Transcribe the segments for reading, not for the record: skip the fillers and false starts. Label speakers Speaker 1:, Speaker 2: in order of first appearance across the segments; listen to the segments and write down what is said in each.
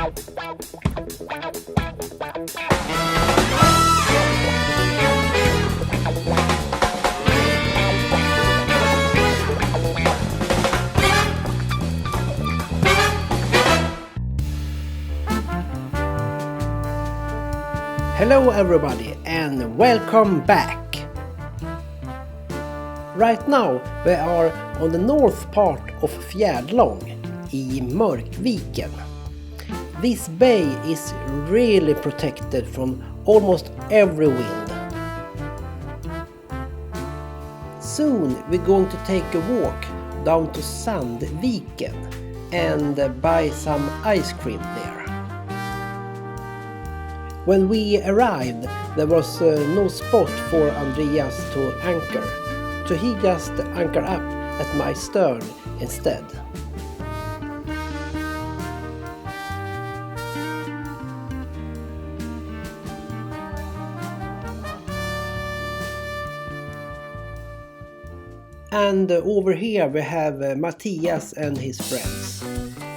Speaker 1: Hello everybody and welcome back! Right now we are on the north part of Fjärdläng i Mörkviken. This bay is really protected from almost every wind. Soon we're going to take a walk down to Sandviken and buy some ice cream there. When we arrived, there was no spot for Andreas to anchor, so he just anchored up at my stern instead. And over here we have Matthias and his friends.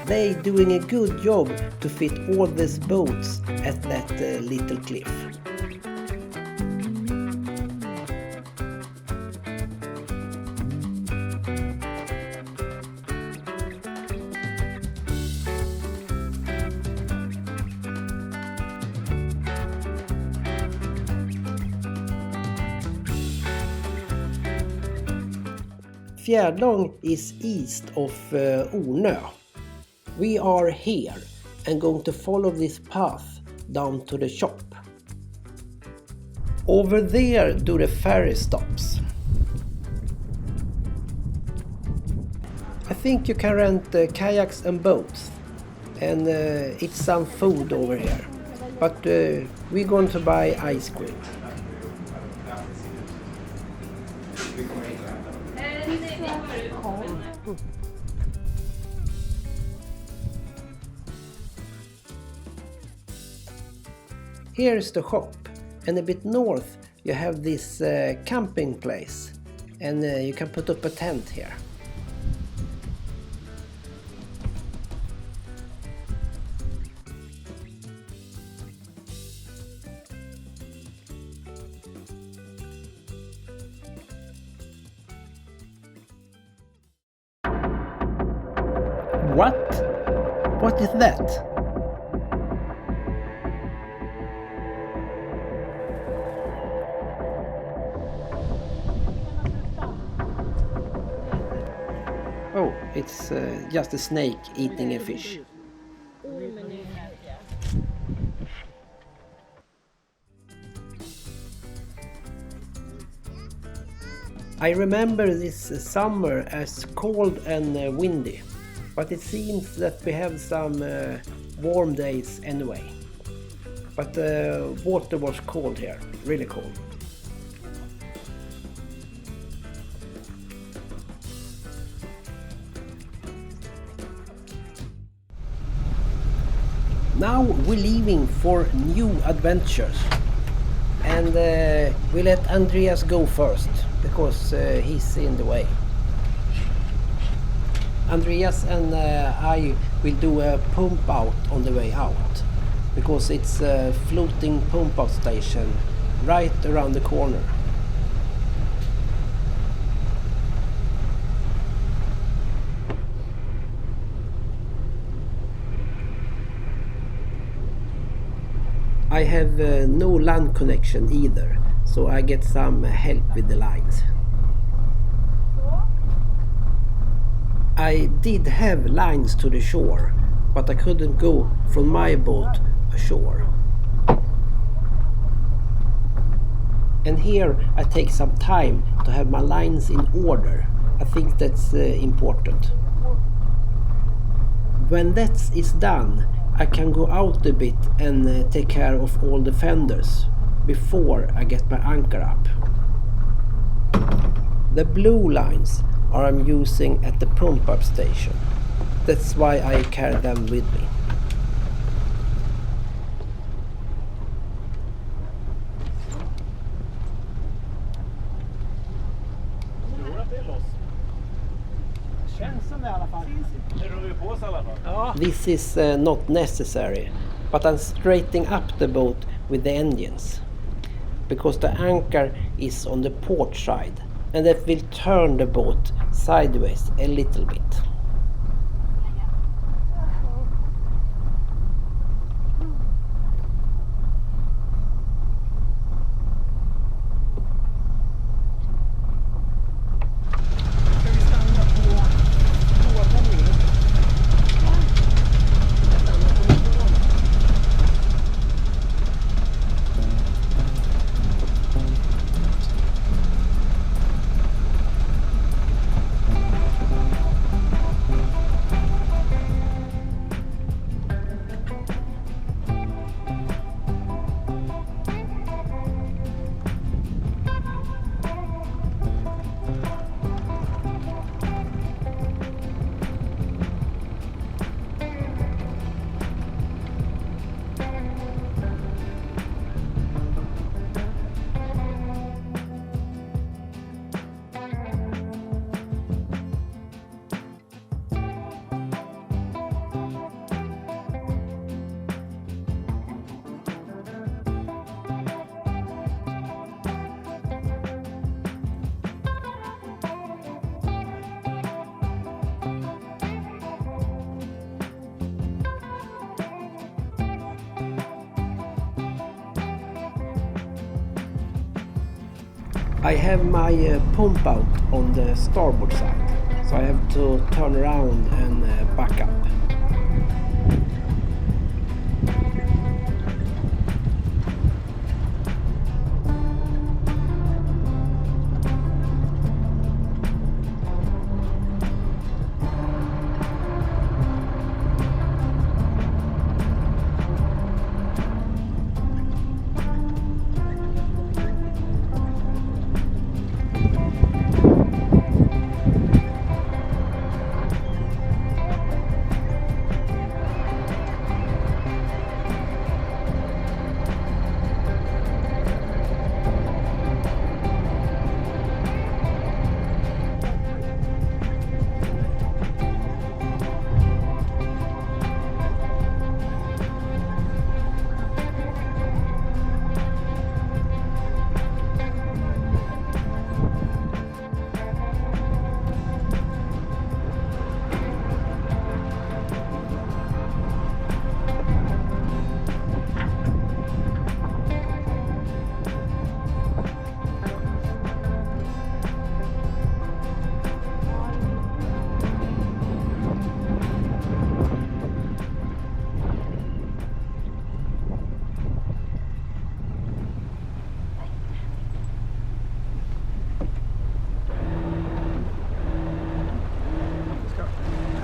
Speaker 1: They doing a good job to fit all these boats at that little cliff. Fjärdläng is east of Ornö. We are here and going to follow this path down to the shop. Over there do the ferry stops. I think you can rent kayaks and boats and eat some food over here. But we're going to buy ice cream. Here is the shop, and a bit north you have this camping place, and you can put up a tent here. What? What is that? Oh, it's just a snake eating a fish. I remember this summer as cold and windy, but it seems that we have some warm days anyway. But the water was cold here, really cold. Now we're leaving for new adventures, and we let Andreas go first because he's in the way. Andreas and I will do a pump out on the way out because it's a floating pump out station right around the corner. I have no land connection either, so I get some help with the lines. I did have lines to the shore, but I couldn't go from my boat ashore. And here I take some time to have my lines in order. I think that's important. When that is done, I can go out a bit and take care of all the fenders before I get my anchor up. The blue lines I'm using at the pump up station. That's why I carry them with me.
Speaker 2: Känns som det i alla fall. Det rör ju
Speaker 1: This is not necessary, but I'm straightening up the boat with the engines, because the anchor is on the port side, and that will turn the boat sideways a little bit. I have my pump out on the starboard side, so I have to turn around and back up.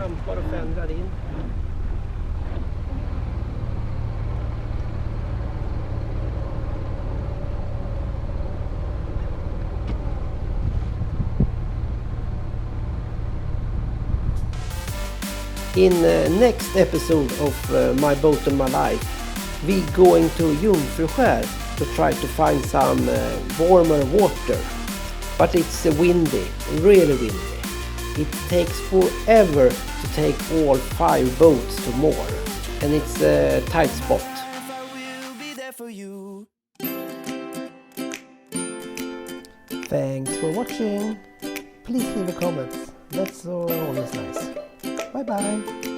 Speaker 1: Kampar och fändrar in. In next episode of My Boat and My Life, we going to Jungfruskär to try to find some warmer water. But it's windy, really windy. It takes forever to take all 5 boats to moor, and it's a tight spot. Thanks for watching. Please leave a comment. That's always nice. Bye bye.